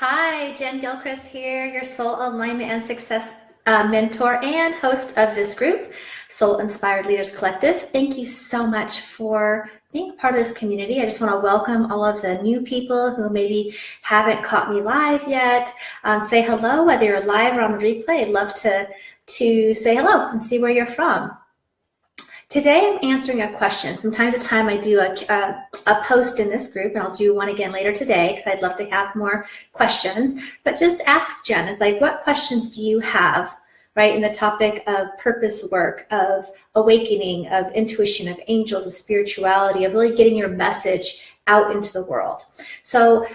Hi, Jen Gilchrist here, your soul alignment and success mentor and host of this group, Soul Inspired Leaders Collective. Thank you so much for being a part of this community. I just want to welcome all of the new people who maybe haven't caught me live yet. Say hello, whether you're live or on the replay. I'd love to say hello and see where you're from. Today, I'm answering a question. From time to time, I do a post in this group, and I'll do one again later today because I'd love to have more questions. But just ask Jen. It's like, what questions do you have, right, in the topic of purpose work, of awakening, of intuition, of angels, of spirituality, of really getting your message out into the world. So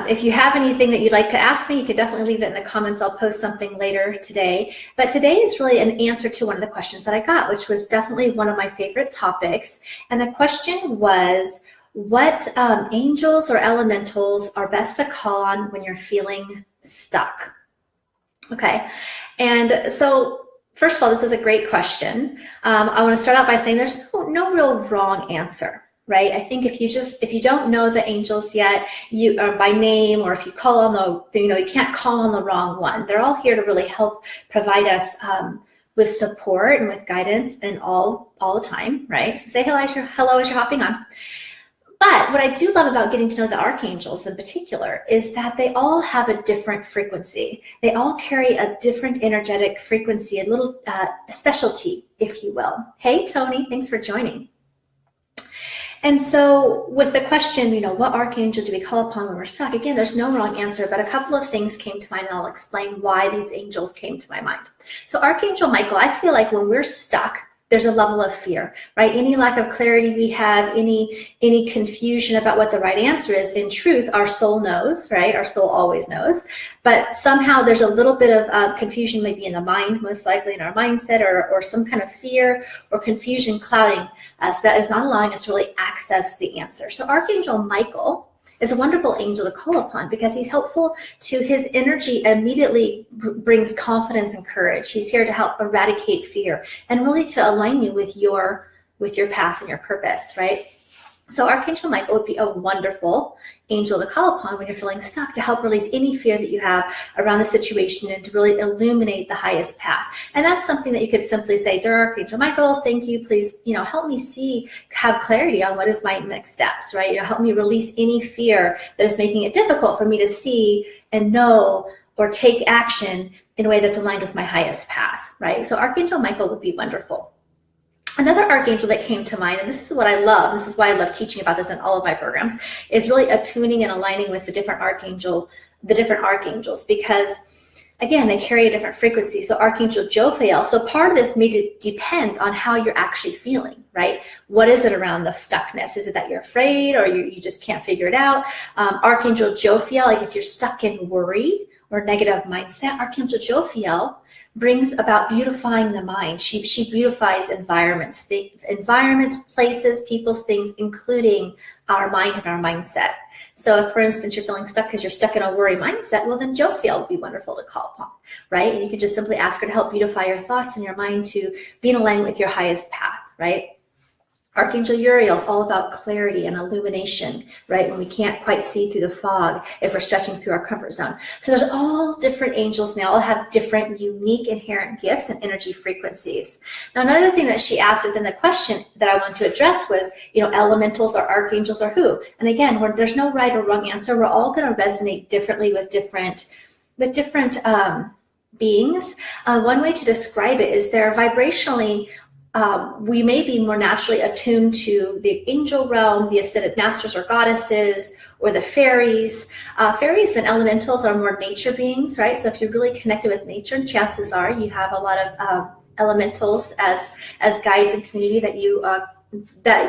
if you have anything that you'd like to ask me, you could definitely leave it in the comments. I'll post something later today. But today is really an answer to one of the questions that I got, which was definitely one of my favorite topics. And the question was, what angels or elementals are best to call on when you're feeling stuck? Okay. And so first of all, this is a great question. I want to start out by saying there's no real wrong answer. Right? I think if you don't know the angels yet, by name, or if you call on you can't call on the wrong one. They're all here to really help provide us with support and with guidance and all the time, right? So say hello as you're hopping on. But what I do love about getting to know the archangels in particular is that they all have a different frequency. They all carry a different energetic frequency, a little specialty, if you will. Hey, Tony, thanks for joining. And so with the question, what archangel do we call upon when we're stuck? Again, there's no wrong answer, but a couple of things came to mind, and I'll explain why these angels came to my mind. So Archangel Michael, I feel like when we're stuck, there's a level of fear, right? Any lack of clarity we have, any confusion about what the right answer is, in truth, our soul knows, right? Our soul always knows. But somehow there's a little bit of confusion maybe in the mind, most likely in our mindset, or some kind of fear or confusion clouding us that is not allowing us to really access the answer. So Archangel Michael is a wonderful angel to call upon because he's helpful to his energy, immediately brings confidence and courage. He's here to help eradicate fear and really to align you with your path and your purpose, right? So Archangel Michael would be a wonderful angel to call upon when you're feeling stuck, to help release any fear that you have around the situation and to really illuminate the highest path. And that's something that you could simply say, dear Archangel Michael, thank you, please, help me have clarity on what is my next steps, right? Help me release any fear that is making it difficult for me to see and know or take action in a way that's aligned with my highest path, right? So Archangel Michael would be wonderful. Another archangel that came to mind, and this is what I love, this is why I love teaching about this in all of my programs, is really attuning and aligning with the different archangels, because again, they carry a different frequency. So Archangel JoJo, so part of this may depend on how you're actually feeling, right? What is it around the stuckness? Is it that you're afraid or you just can't figure it out? Archangel JoJo, like if you're stuck in worry or negative mindset, Archangel JoJo brings about beautifying the mind. She beautifies environments, places, people's things, including our mind and our mindset. So if, for instance, you're feeling stuck because you're stuck in a worry mindset, well, then JoJo would be wonderful to call upon, right? And you can just simply ask her to help beautify your thoughts and your mind to be in alignment with your highest path, right? Archangel Uriel is all about clarity and illumination, right? When we can't quite see through the fog, if we're stretching through our comfort zone. So there's all different angels, and they all have different unique inherent gifts and energy frequencies. Now, another thing that she asked within the question that I want to address was, elementals or archangels or who? And again, there's no right or wrong answer. We're all going to resonate differently with different beings. One way to describe it is they're vibrationally we may be more naturally attuned to the angel realm, the ascended masters or goddesses, or the fairies. Fairies and elementals are more nature beings, right? So if you're really connected with nature, chances are you have a lot of elementals as guides and community that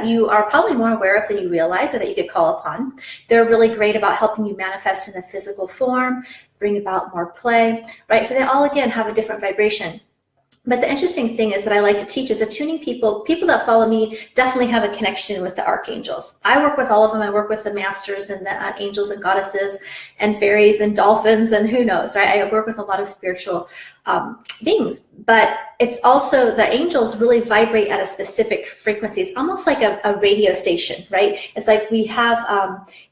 you are probably more aware of than you realize, or that you could call upon. They're really great about helping you manifest in the physical form, bring about more play, right? So they all, again, have a different vibration. But the interesting thing is that I like to teach is attuning people that follow me definitely have a connection with the archangels. I work with all of them. I work with the masters and the angels and goddesses and fairies and dolphins and who knows, right? I work with a lot of spiritual beings, but it's also the angels really vibrate at a specific frequency. It's almost like a radio station, right? It's like we have,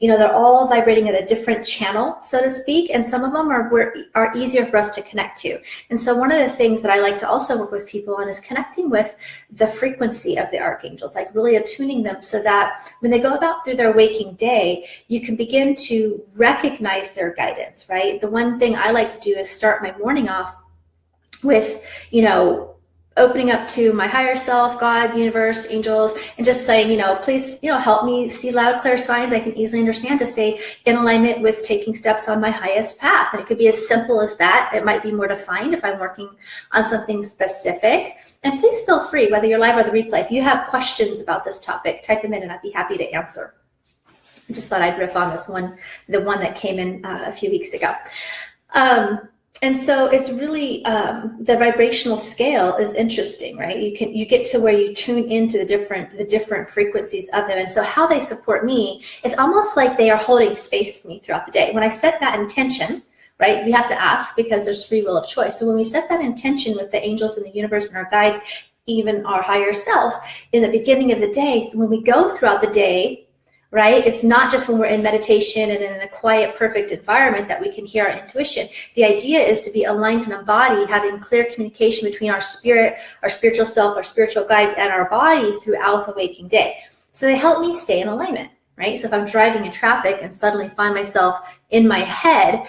they're all vibrating at a different channel, so to speak, and some of them are easier for us to connect to. And so one of the things that I like to also work with people on is connecting with the frequency of the archangels, like really attuning them so that when they go about through their waking day, you can begin to recognize their guidance, right? The one thing I like to do is start my morning off with, opening up to my higher self, God, universe, angels, and just saying, please, help me see loud, clear signs I can easily understand to stay in alignment with taking steps on my highest path. And it could be as simple as that. It might be more defined if I'm working on something specific. And please feel free, whether you're live or the replay, if you have questions about this topic, type them in and I'd be happy to answer. I just thought I'd riff on this one, the one that came in a few weeks ago. And so it's really, the vibrational scale is interesting, right? You get to where you tune into the different frequencies of them. And so how they support me, it's almost like they are holding space for me throughout the day. When I set that intention, right, we have to ask because there's free will of choice. So when we set that intention with the angels and the universe and our guides, even our higher self, in the beginning of the day, when we go throughout the day, right? It's not just when we're in meditation and in a quiet, perfect environment that we can hear our intuition. The idea is to be aligned in a body, having clear communication between our spirit, our spiritual self, our spiritual guides, and our body throughout the waking day. So they help me stay in alignment, right? So if I'm driving in traffic and suddenly find myself in my head,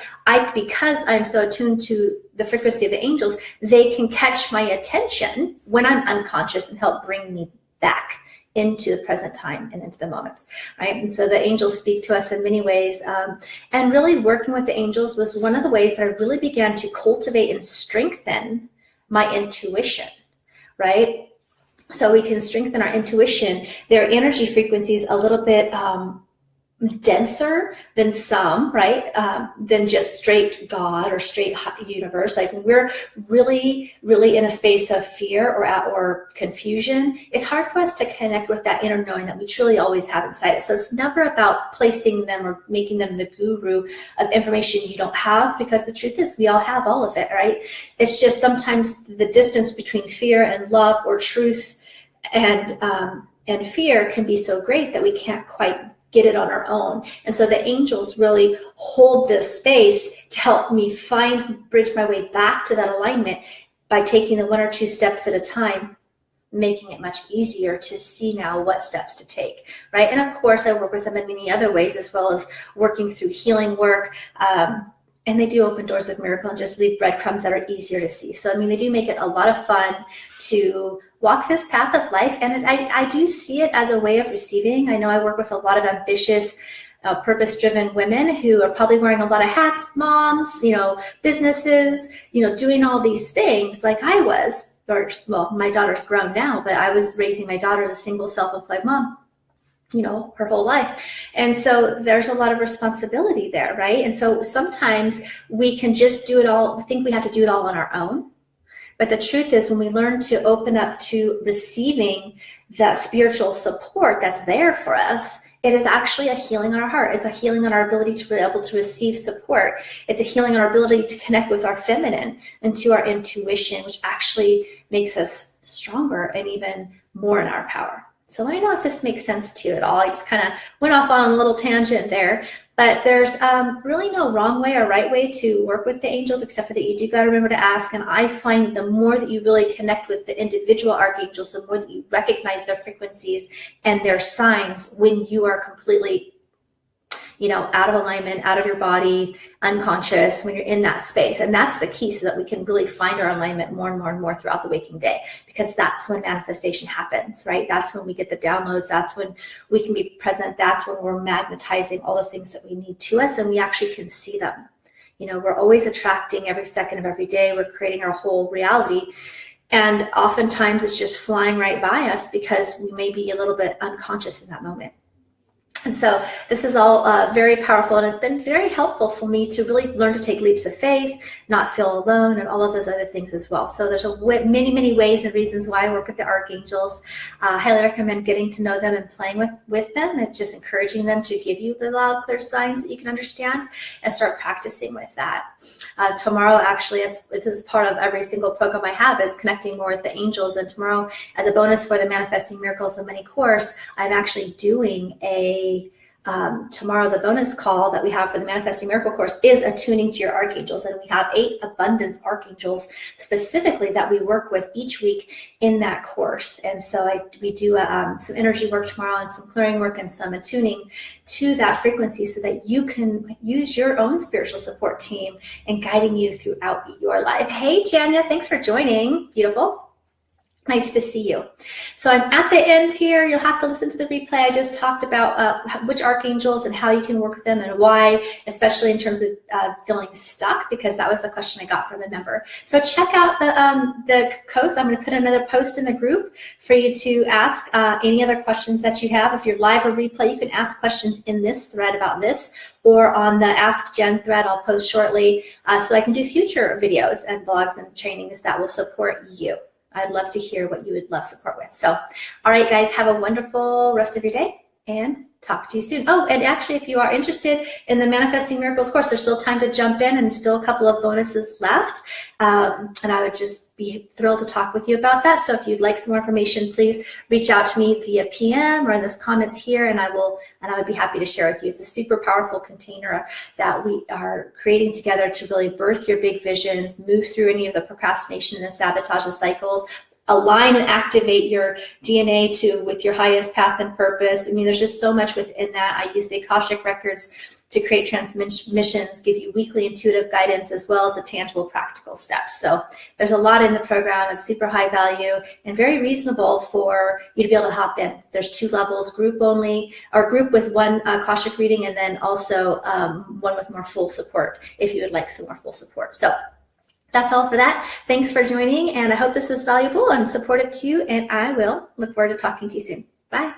because I'm so attuned to the frequency of the angels, they can catch my attention when I'm unconscious and help bring me back into the present time and into the moment, right? And so the angels speak to us in many ways. And really working with the angels was one of the ways that I really began to cultivate and strengthen my intuition, right? So we can strengthen our intuition. Their energy frequencies a little bit denser than some, right? Than just straight God or straight universe. Like when we're really, really in a space of fear or confusion, it's hard for us to connect with that inner knowing that we truly always have inside us. So it's never about placing them or making them the guru of information you don't have, because the truth is we all have all of it, right? It's just sometimes the distance between fear and love, or truth and fear, can be so great that we can't quite get it on our own. And so the angels really hold this space to help me bridge my way back to that alignment by taking the 1 or 2 steps at a time, making it much easier to see now what steps to take, right? And of course, I work with them in many other ways, as well as working through healing work. And they do open doors of miracle and just leave breadcrumbs that are easier to see. So, they do make it a lot of fun to walk this path of life. And I do see it as a way of receiving. I know I work with a lot of ambitious, purpose-driven women who are probably wearing a lot of hats, moms, businesses, doing all these things like I was. My daughter's grown now, but I was raising my daughter as a single self-employed mom, her whole life. And so there's a lot of responsibility there, right? And so sometimes we can just do it all, think we have to do it all on our own. But the truth is, when we learn to open up to receiving that spiritual support that's there for us, it is actually a healing on our heart. It's a healing on our ability to be able to receive support. It's a healing on our ability to connect with our feminine and to our intuition, which actually makes us stronger and even more in our power. So let me know if this makes sense to you at all. I just kind of went off on a little tangent there, but there's really no wrong way or right way to work with the angels, except for that you do got to remember to ask. And I find the more that you really connect with the individual archangels, the more that you recognize their frequencies and their signs when you are completely, out of alignment, out of your body, unconscious, when you're in that space. And that's the key, so that we can really find our alignment more and more and more throughout the waking day, because that's when manifestation happens, right? That's when we get the downloads. That's when we can be present. That's when we're magnetizing all the things that we need to us, and we actually can see them. We're always attracting every second of every day. We're creating our whole reality. And oftentimes it's just flying right by us because we may be a little bit unconscious in that moment. And so this is all very powerful, and it's been very helpful for me to really learn to take leaps of faith, not feel alone, and all of those other things as well. So there's many, many ways and reasons why I work with the Archangels. I highly recommend getting to know them and playing with them, and just encouraging them to give you the loud, clear signs that you can understand, and start practicing with that. Tomorrow, actually, this is part of every single program I have, is connecting more with the angels. And tomorrow, as a bonus for the Manifesting Miracles and Money course, I'm actually doing tomorrow, the bonus call that we have for the Manifesting Miracle course is Attuning to your Archangels. And we have 8 abundance archangels specifically that we work with each week in that course. And so we do some energy work tomorrow, and some clearing work, and some attuning to that frequency, so that you can use your own spiritual support team in guiding you throughout your life. Hey, Janya, thanks for joining. Beautiful. Nice to see you. So I'm at the end here. You'll have to listen to the replay. I just talked about which archangels and how you can work with them, and why, especially in terms of feeling stuck, because that was the question I got from a member. So check out the post. I'm going to put another post in the group for you to ask any other questions that you have. If you're live or replay, you can ask questions in this thread about this, or on the Ask Jen thread I'll post shortly, so I can do future videos and blogs and trainings that will support you. I'd love to hear what you would love support with. So, all right, guys, have a wonderful rest of your day, and talk to you soon. Oh, and actually, if you are interested in the Manifesting Miracles course, there's still time to jump in, and still a couple of bonuses left. And I would just be thrilled to talk with you about that. So if you'd like some more information, please reach out to me via PM or in the comments here, and I would be happy to share with you. It's a super powerful container that we are creating together to really birth your big visions, move through any of the procrastination and sabotage cycles, align and activate your DNA with your highest path and purpose. I mean, there's just so much within that. I use the Akashic Records to create transmissions, give you weekly intuitive guidance, as well as the tangible practical steps. So there's a lot in the program. It's super high value and very reasonable for you to be able to hop in. There's 2 levels, group only, or group with 1 Akashic reading, and then also one with more full support if you would like some more full support. So that's all for that. Thanks for joining, and I hope this was valuable and supportive to you, and I will look forward to talking to you soon. Bye.